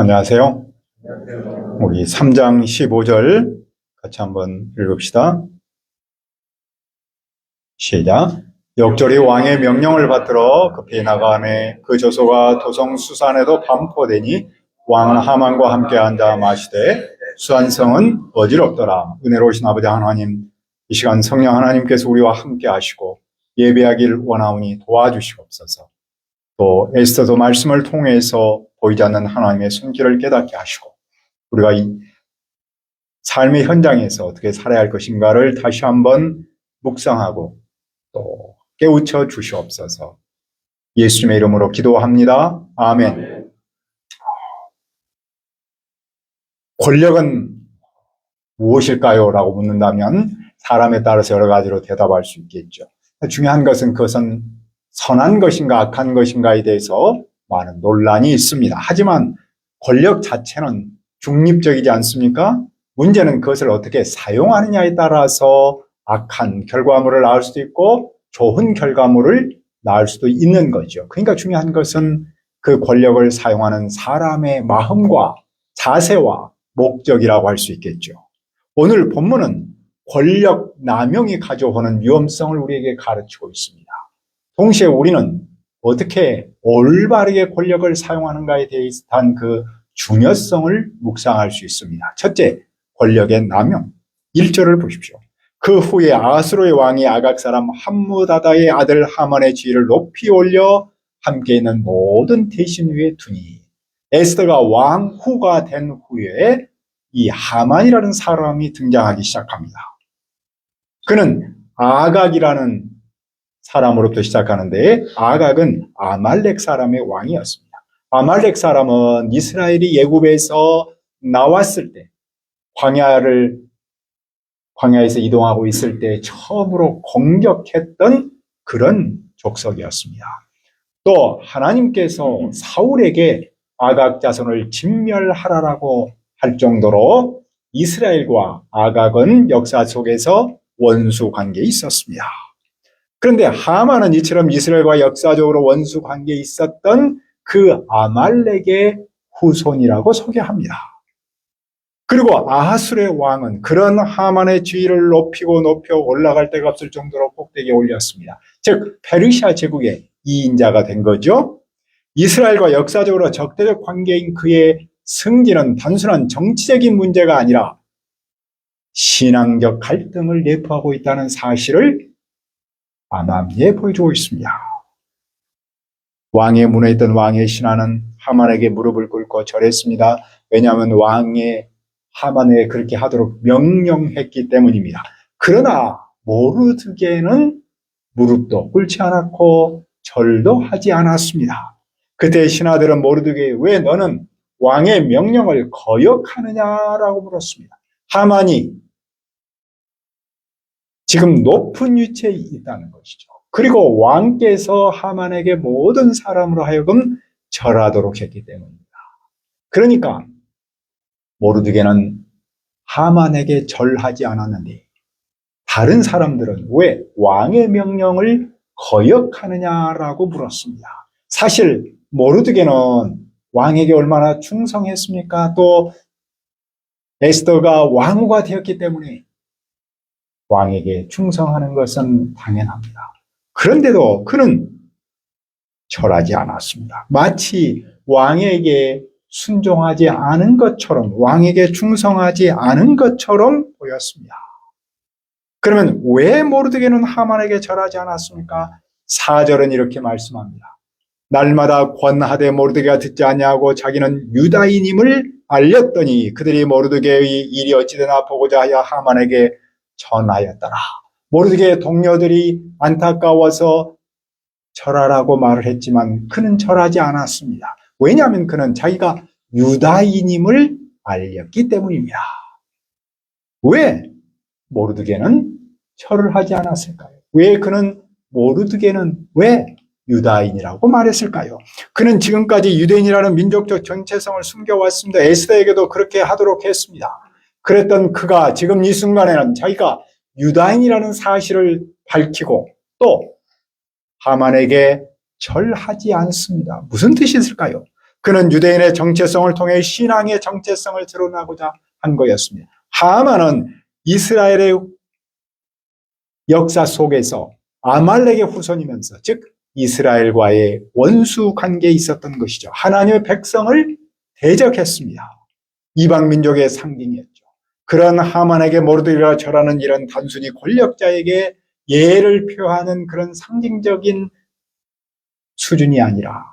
안녕하세요. 우리 3장 15절 같이 한번 읽읍시다. 시작. 역절이 왕의 명령을 받들어 급히 나가매 그 저소가 도성 수산에도 반포되니 왕은 하만과 함께 앉아 마시되 수산성은 어지럽더라. 은혜로우신 아버지 하나님, 이 시간 성령 하나님께서 우리와 함께 하시고 예배하길 원하오니 도와주시옵소서. 또 에스더도 말씀을 통해서 보이지 않는 하나님의 손길을 깨닫게 하시고 우리가 이 삶의 현장에서 어떻게 살아야 할 것인가를 다시 한번 묵상하고 또 깨우쳐 주시옵소서. 예수님의 이름으로 기도합니다. 아멘. 권력은 무엇일까요? 라고 묻는다면 사람에 따라서 여러 가지로 대답할 수 있겠죠. 중요한 것은 그것은 선한 것인가 악한 것인가에 대해서 많은 논란이 있습니다. 하지만 권력 자체는 중립적이지 않습니까? 문제는 그것을 어떻게 사용하느냐에 따라서 악한 결과물을 낳을 수도 있고 좋은 결과물을 낳을 수도 있는 거죠. 그러니까 중요한 것은 그 권력을 사용하는 사람의 마음과 자세와 목적이라고 할 수 있겠죠. 오늘 본문은 권력 남용이 가져오는 위험성을 우리에게 가르치고 있습니다. 동시에 우리는 어떻게 올바르게 권력을 사용하는가에 대한 그 중요성을 묵상할 수 있습니다. 첫째, 권력의 남용. 1절을 보십시오. 그 후에 아수르의 왕이 아각 사람 함무다다의 아들 하만의 지위를 높이 올려 함께 있는 모든 대신 위에 두니, 에스더가 왕후가 된 후에 이 하만이라는 사람이 등장하기 시작합니다. 그는 아각이라는 사람으로부터 시작하는데 아각은 아말렉 사람의 왕이었습니다. 아말렉 사람은 이스라엘이 애굽에서 나왔을 때 광야에서 이동하고 있을 때 처음으로 공격했던 그런 족속이었습니다. 또 하나님께서 사울에게 아각 자손을 진멸하라라고 할 정도로 이스라엘과 아각은 역사 속에서 원수 관계에 있었습니다. 그런데 하만은 이처럼 이스라엘과 역사적으로 원수 관계에 있었던 그 아말렉의 후손이라고 소개합니다. 그리고 아하술의 왕은 그런 하만의 지위를 높이고 높여 올라갈 데가 없을 정도로 꼭대기에 올렸습니다. 즉 페르시아 제국의 이인자가 된 거죠. 이스라엘과 역사적으로 적대적 관계인 그의 승진은 단순한 정치적인 문제가 아니라 신앙적 갈등을 내포하고 있다는 사실을 암암리에 보여주고 있습니다. 왕의 문에 있던 왕의 신하는 하만에게 무릎을 꿇고 절했습니다. 왜냐하면 왕의 하만에게 그렇게 하도록 명령했기 때문입니다. 그러나 모르드게는 무릎도 꿇지 않았고 절도 하지 않았습니다. 그때 신하들은 모르드게에 왜 너는 왕의 명령을 거역하느냐라고 물었습니다. 하만이 지금 높은 위치에 있다는 것이죠. 그리고 왕께서 하만에게 모든 사람으로 하여금 절하도록 했기 때문입니다. 그러니까 모르드게는 하만에게 절하지 않았는데 다른 사람들은 왜 왕의 명령을 거역하느냐라고 물었습니다. 사실 모르드게는 왕에게 얼마나 충성했습니까? 또 에스더가 왕후가 되었기 때문에 왕에게 충성하는 것은 당연합니다. 그런데도 그는 절하지 않았습니다. 마치 왕에게 순종하지 않은 것처럼, 왕에게 충성하지 않은 것처럼 보였습니다. 그러면 왜 모르드게는 하만에게 절하지 않았습니까? 4절은 이렇게 말씀합니다. 날마다 권하되 모르드게가 듣지 아니하고 자기는 유다인임을 알렸더니 그들이 모르드게의 일이 어찌되나 보고자 하여 하만에게 전하였더라. 모르드게의 동료들이 안타까워서 절하라고 말을 했지만 그는 절하지 않았습니다. 왜냐하면 그는 자기가 유다인임을 알렸기 때문입니다. 왜 모르드게는 절을 하지 않았을까요? 왜 그는 모르드게는 왜 유다인이라고 말했을까요? 그는 지금까지 유대인이라는 민족적 정체성을 숨겨왔습니다. 에스더에게도 그렇게 하도록 했습니다. 그랬던 그가 지금 이 순간에는 자기가 유다인이라는 사실을 밝히고 또 하만에게 절하지 않습니다. 무슨 뜻이 있을까요? 그는 유대인의 정체성을 통해 신앙의 정체성을 드러나고자 한 거였습니다. 하만은 이스라엘의 역사 속에서 아말렉의 후손이면서, 즉 이스라엘과의 원수 관계에 있었던 것이죠. 하나님의 백성을 대적했습니다. 이방 민족의 상징이었죠. 그런 하만에게 모르드게가 절하는 이런 단순히 권력자에게 예를 표하는 그런 상징적인 수준이 아니라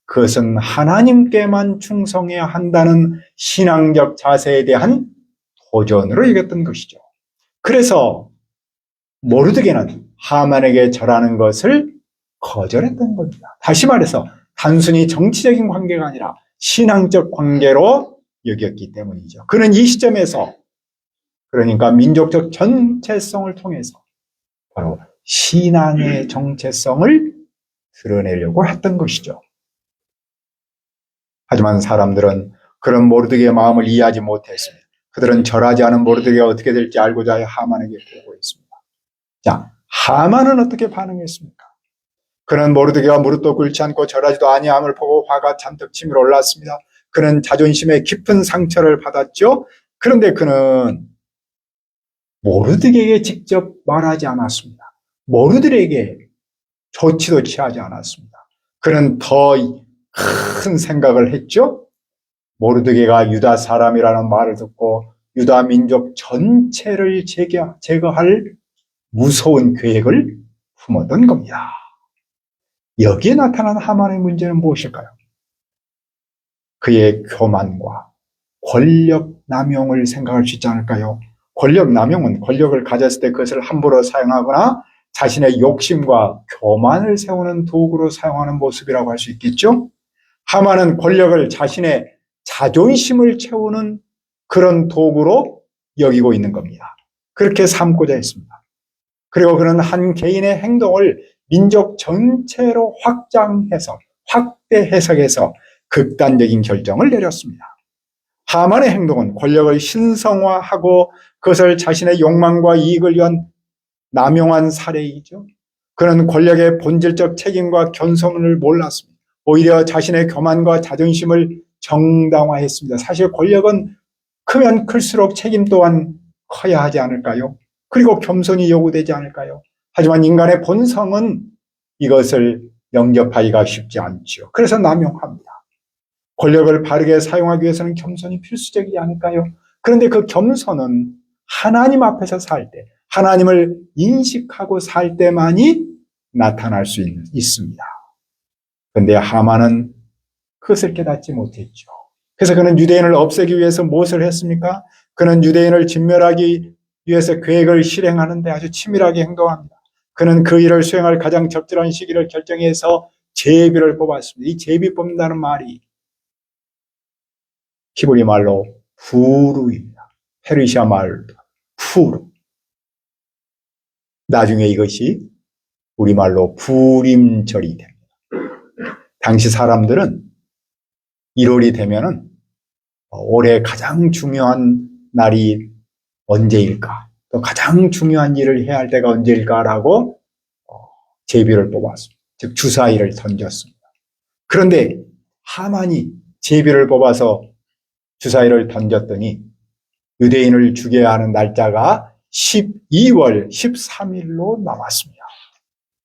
그것은 하나님께만 충성해야 한다는 신앙적 자세에 대한 도전으로 여겼던 것이죠. 그래서 모르드게는 하만에게 절하는 것을 거절했던 겁니다. 다시 말해서 단순히 정치적인 관계가 아니라 신앙적 관계로 여겼기 때문이죠. 그는 이 시점에서, 그러니까 민족적 전체성을 통해서 바로 신앙의 정체성을 드러내려고 했던 것이죠. 하지만 사람들은 그런 모르드게의 마음을 이해하지 못했습니다. 그들은 절하지 않은 모르드게가 어떻게 될지 알고자 하만에게 보고했습니다. 자, 하만은 어떻게 반응했습니까? 그는 모르드게가 무릎도 꿇지 않고 절하지도 아니함을 보고 화가 잔뜩 치밀어 올랐습니다. 그는 자존심에 깊은 상처를 받았죠. 그런데 그는 모르드게에게 직접 말하지 않았습니다. 모르드게에게 조치도 취하지 않았습니다. 그는 더 큰 생각을 했죠. 모르드게가 유다 사람이라는 말을 듣고 유다 민족 전체를 제거할 무서운 계획을 품었던 겁니다. 여기에 나타난 하만의 문제는 무엇일까요? 그의 교만과 권력 남용을 생각할 수 있지 않을까요? 권력 남용은 권력을 가졌을 때 그것을 함부로 사용하거나 자신의 욕심과 교만을 세우는 도구로 사용하는 모습이라고 할 수 있겠죠? 하만은 권력을 자신의 자존심을 채우는 그런 도구로 여기고 있는 겁니다. 그렇게 삼고자 했습니다. 그리고 그는 한 개인의 행동을 민족 전체로 확대 해석해서 극단적인 결정을 내렸습니다. 하만의 행동은 권력을 신성화하고 그것을 자신의 욕망과 이익을 위한 남용한 사례이죠. 그는 권력의 본질적 책임과 겸손을 몰랐습니다. 오히려 자신의 교만과 자존심을 정당화했습니다. 사실 권력은 크면 클수록 책임 또한 커야 하지 않을까요? 그리고 겸손이 요구되지 않을까요? 하지만 인간의 본성은 이것을 영접하기가 쉽지 않죠. 그래서 남용합니다. 권력을 바르게 사용하기 위해서는 겸손이 필수적이지 않을까요? 그런데 그 겸손은 하나님 앞에서 살 때, 하나님을 인식하고 살 때만이 나타날 수 있습니다. 그런데 하만은 그것을 깨닫지 못했죠. 그래서 그는 유대인을 없애기 위해서 무엇을 했습니까? 그는 유대인을 진멸하기 위해서 계획을 실행하는데 아주 치밀하게 행동합니다. 그는 그 일을 수행할 가장 적절한 시기를 결정해서 제비를 뽑았습니다. 이 제비 뽑는다는 말이 히브리 말로 푸르입니다. 페르시아 말로 푸르. 나중에 이것이 우리말로 부림절이 됩니다. 당시 사람들은 1월이 되면은 올해 가장 중요한 날이 언제일까? 또 가장 중요한 일을 해야 할 때가 언제일까라고 제비를 뽑았습니다. 즉 주사위를 던졌습니다. 그런데 하만이 제비를 뽑아서 주사위를 던졌더니 유대인을 죽여야 하는 날짜가 12월 13일로 남았습니다.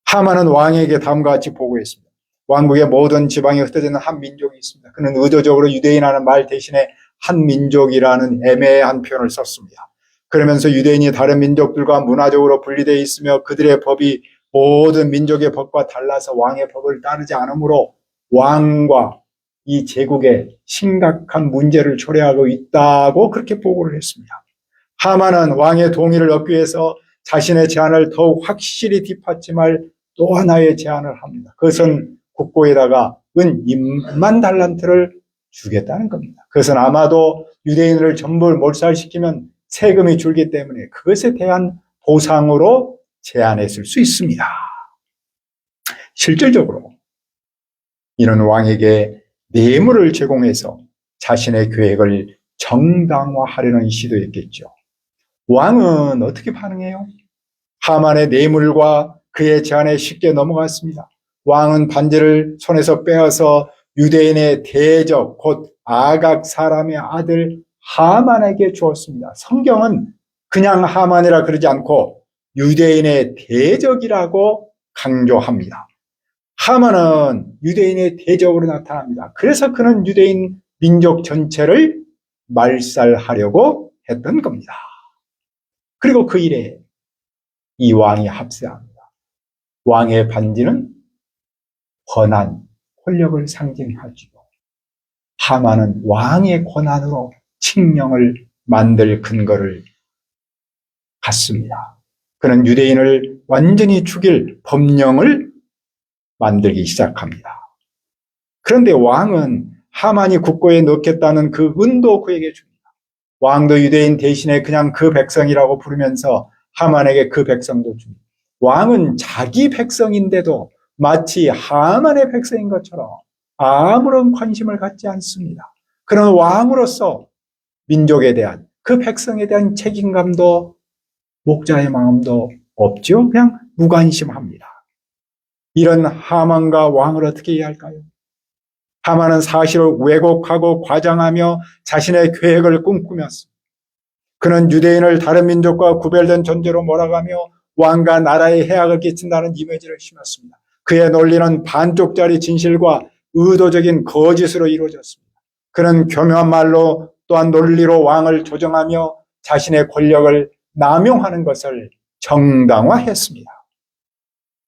하만은 왕에게 다음과 같이 보고했습니다. 왕국의 모든 지방에 흩어지는 한 민족이 있습니다. 그는 의도적으로 유대인이라는 말 대신에 한 민족이라는 애매한 표현을 썼습니다. 그러면서 유대인이 다른 민족들과 문화적으로 분리되어 있으며 그들의 법이 모든 민족의 법과 달라서 왕의 법을 따르지 않으므로 왕과 이 제국에 심각한 문제를 초래하고 있다고 그렇게 보고를 했습니다. 하만은 왕의 동의를 얻기 위해서 자신의 제안을 더욱 확실히 뒷받침할 또 하나의 제안을 합니다. 그것은 국고에다가 은 2만 달란트를 주겠다는 겁니다. 그것은 아마도 유대인을 전부 몰살시키면 세금이 줄기 때문에 그것에 대한 보상으로 제안했을 수 있습니다. 실질적으로 이는 왕에게 뇌물을 제공해서 자신의 계획을 정당화하려는 시도였겠죠. 왕은 어떻게 반응해요? 하만의 뇌물과 그의 제안에 쉽게 넘어갔습니다. 왕은 반지를 손에서 빼어서 유대인의 대적 곧 아각 사람의 아들 하만에게 주었습니다. 성경은 그냥 하만이라 그러지 않고 유대인의 대적이라고 강조합니다. 하만은 유대인의 대적으로 나타납니다. 그래서 그는 유대인 민족 전체를 말살하려고 했던 겁니다. 그리고 그 일에 이 왕이 합세합니다. 왕의 반지는 권한, 권력을 상징하죠. 하만은 왕의 권한으로 칙령을 만들 근거를 갖습니다. 그는 유대인을 완전히 죽일 법령을 만들기 시작합니다. 그런데 왕은 하만이 국고에 넣겠다는 그 은도 그에게 줍니다. 왕도 유대인 대신에 그냥 그 백성이라고 부르면서 하만에게 그 백성도 줍니다. 왕은 자기 백성인데도 마치 하만의 백성인 것처럼 아무런 관심을 갖지 않습니다. 그런 왕으로서 민족에 대한 그 백성에 대한 책임감도 목자의 마음도 없죠. 그냥 무관심합니다. 이런 하만과 왕을 어떻게 이해할까요? 하만은 사실을 왜곡하고 과장하며 자신의 계획을 꿈꾸면서 그는 유대인을 다른 민족과 구별된 존재로 몰아가며 왕과 나라에 해악을 끼친다는 이미지를 심었습니다. 그의 논리는 반쪽짜리 진실과 의도적인 거짓으로 이루어졌습니다. 그는 교묘한 말로 또한 논리로 왕을 조정하며 자신의 권력을 남용하는 것을 정당화했습니다.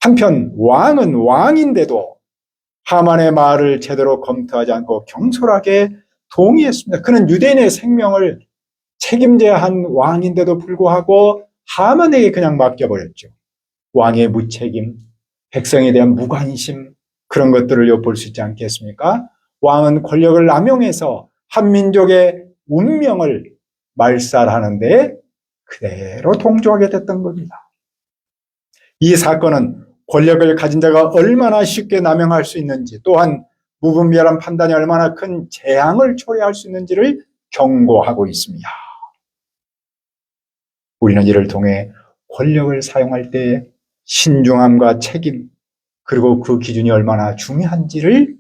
한편 왕은 왕인데도 하만의 말을 제대로 검토하지 않고 경솔하게 동의했습니다. 그는 유대인의 생명을 책임져야 한 왕인데도 불구하고 하만에게 그냥 맡겨버렸죠. 왕의 무책임, 백성에 대한 무관심, 그런 것들을 엿볼 수 있지 않겠습니까? 왕은 권력을 남용해서 한 민족의 운명을 말살하는데 그대로 동조하게 됐던 겁니다. 이 사건은 권력을 가진 자가 얼마나 쉽게 남용할 수 있는지, 또한 무분별한 판단이 얼마나 큰 재앙을 초래할 수 있는지를 경고하고 있습니다. 우리는 이를 통해 권력을 사용할 때 신중함과 책임, 그리고 그 기준이 얼마나 중요한지를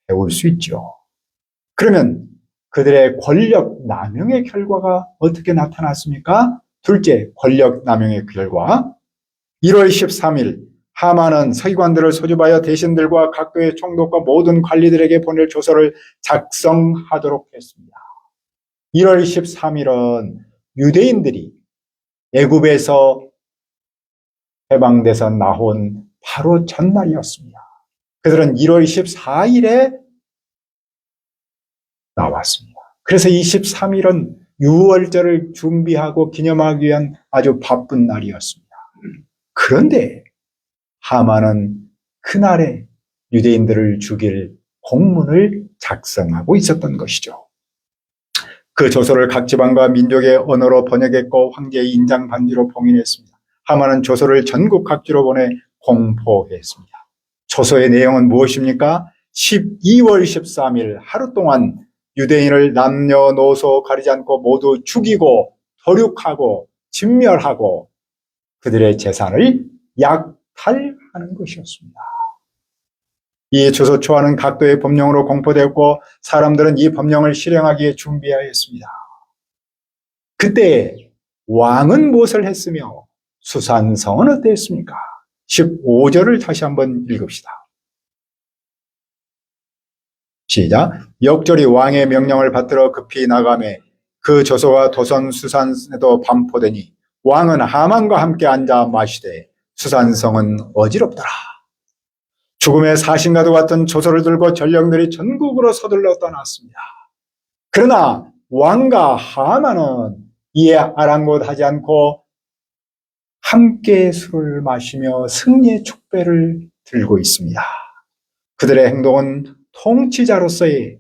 배울 수 있죠. 그러면 그들의 권력 남용의 결과가 어떻게 나타났습니까? 둘째, 권력 남용의 결과. 1월 13일 하만은 서기관들을 소집하여 대신들과 각도의 총독과 모든 관리들에게 보낼 조서를 작성하도록 했습니다. 1월 13일은 유대인들이 애굽에서 해방돼서 나온 바로 전날이었습니다. 그들은 1월 14일에 나왔습니다. 그래서 23일은 유월절을 준비하고 기념하기 위한 아주 바쁜 날이었습니다. 그런데 하만은 그날에 유대인들을 죽일 공문을 작성하고 있었던 것이죠. 그 조서를 각 지방과 민족의 언어로 번역했고 황제의 인장 반지로 봉인했습니다. 하만은 조서를 전국 각지로 보내 공포했습니다. 조서의 내용은 무엇입니까? 12월 13일 하루 동안 유대인을 남녀노소 가리지 않고 모두 죽이고 도륙하고 진멸하고 그들의 재산을 약탈하는 것이었습니다. 이 조서 초안은 각도의 법령으로 공포되었고 사람들은 이 법령을 실행하기에 준비하였습니다. 그때 왕은 무엇을 했으며 수산성은 어땠습니까? 15절을 다시 한번 읽읍시다. 시작. 역절이 왕의 명령을 받들어 급히 나가매 그 조서가 도선 수산에도 반포되니 왕은 하만과 함께 앉아 마시되 수산성은 어지럽더라. 죽음의 사신과도 같은 조서를 들고 전령들이 전국으로 서둘러 떠났습니다. 그러나 왕과 하만은 이에 아랑곳하지 않고 함께 술을 마시며 승리의 축배를 들고 있습니다. 그들의 행동은 통치자로서의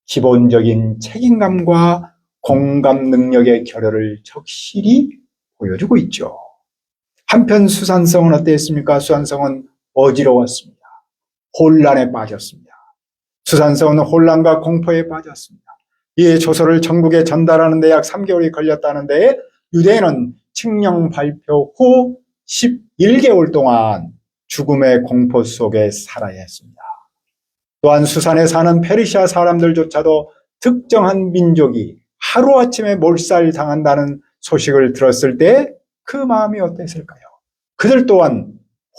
기본적인 책임감과 공감 능력의 결여를 적실히 보여주고 있죠. 한편 수산성은 어땠습니까? 수산성은 어지러웠습니다. 혼란에 빠졌습니다. 수산성은 혼란과 공포에 빠졌습니다. 이 조서를 전국에 전달하는 데 약 3개월이 걸렸다는데 유대인은 칙령 발표 후 11개월 동안 죽음의 공포 속에 살아야 했습니다. 또한 수산에 사는 페르시아 사람들조차도 특정한 민족이 하루아침에 몰살당한다는 소식을 들었을 때 그 마음이 어땠을까요? 그들 또한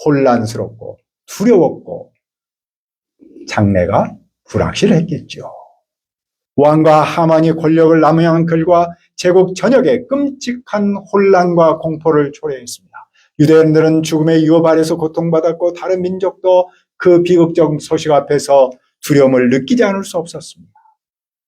혼란스럽고 두려웠고 장래가 불확실했겠죠. 왕과 하만이 권력을 남용한 결과 제국 전역에 끔찍한 혼란과 공포를 초래했습니다. 유대인들은 죽음의 유업 아래서 고통받았고 다른 민족도 그 비극적 소식 앞에서 두려움을 느끼지 않을 수 없었습니다.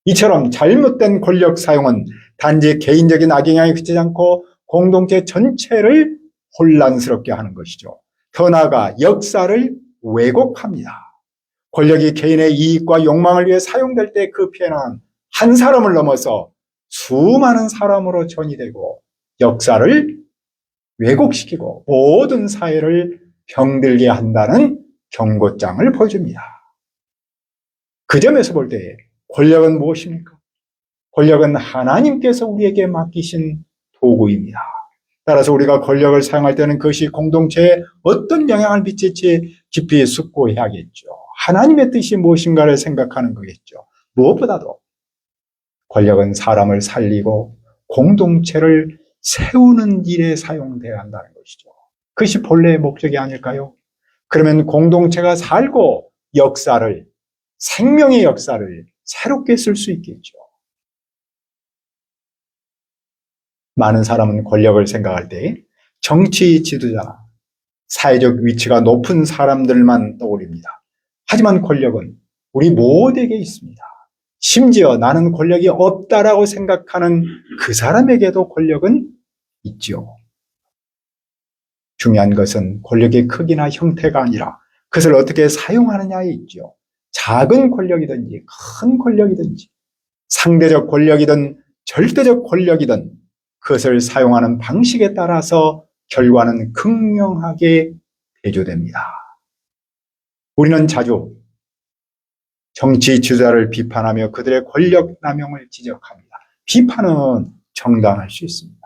이처럼 잘못된 권력 사용은 단지 개인적인 악영향에 그치지 않고 공동체 전체를 혼란스럽게 하는 것이죠. 더 나아가 역사를 왜곡합니다. 권력이 개인의 이익과 욕망을 위해 사용될 때 그 피해는 한 사람을 넘어서 수많은 사람으로 전이되고 역사를 왜곡시키고 모든 사회를 병들게 한다는 경고장을 보여줍니다. 그 점에서 볼 때 권력은 무엇입니까? 권력은 하나님께서 우리에게 맡기신 도구입니다. 따라서 우리가 권력을 사용할 때는 그것이 공동체에 어떤 영향을 미칠지 깊이 숙고해야겠죠. 하나님의 뜻이 무엇인가를 생각하는 거겠죠. 무엇보다도 권력은 사람을 살리고 공동체를 세우는 일에 사용되어야 한다는 것이죠. 그것이 본래의 목적이 아닐까요? 그러면 공동체가 살고 역사를, 생명의 역사를 새롭게 쓸 수 있겠죠. 많은 사람은 권력을 생각할 때 정치 지도자나 사회적 위치가 높은 사람들만 떠올립니다. 하지만 권력은 우리 모두에게 있습니다. 심지어 나는 권력이 없다라고 생각하는 그 사람에게도 권력은 있죠. 중요한 것은 권력의 크기나 형태가 아니라 그것을 어떻게 사용하느냐에 있죠. 작은 권력이든지 큰 권력이든지 상대적 권력이든 절대적 권력이든 그것을 사용하는 방식에 따라서 결과는 극명하게 대조됩니다. 우리는 자주 정치 지도자를 비판하며 그들의 권력 남용을 지적합니다. 비판은 정당할 수 있습니다.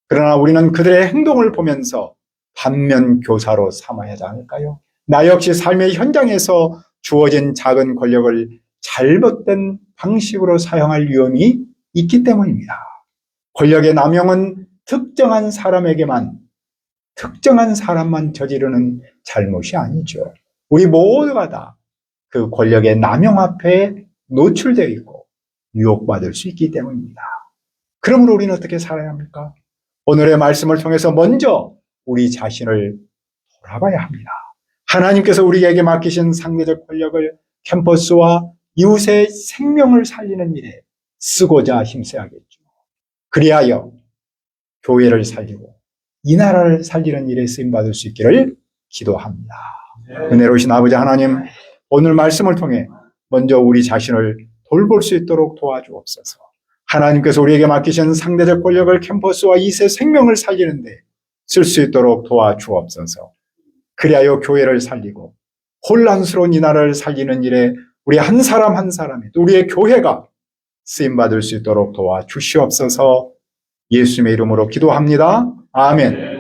그러나 우리는 그들의 행동을 보면서 반면 교사로 삼아야 하지 않을까요? 나 역시 삶의 현장에서 주어진 작은 권력을 잘못된 방식으로 사용할 위험이 있기 때문입니다. 권력의 남용은 특정한 사람만 저지르는 잘못이 아니죠. 우리 모두가 다 그 권력의 남용 앞에 노출되어 있고 유혹받을 수 있기 때문입니다. 그러므로 우리는 어떻게 살아야 합니까? 오늘의 말씀을 통해서 먼저 우리 자신을 돌아봐야 합니다. 하나님께서 우리에게 맡기신 상대적 권력을 캠퍼스와 이웃의 생명을 살리는 일에 쓰고자 힘써야겠죠. 그리하여 교회를 살리고 이 나라를 살리는 일에 쓰임받을 수 있기를 기도합니다. 은혜로우신 아버지 하나님, 오늘 말씀을 통해 먼저 우리 자신을 돌볼 수 있도록 도와주옵소서. 하나님께서 우리에게 맡기신 상대적 권력을 캠퍼스와 이웃의 생명을 살리는데 쓸 수 있도록 도와주옵소서. 그리하여 교회를 살리고 혼란스러운 이 나라를 살리는 일에 우리 한 사람 한 사람이 또 우리의 교회가 쓰임받을 수 있도록 도와주시옵소서. 예수님의 이름으로 기도합니다. 아멘.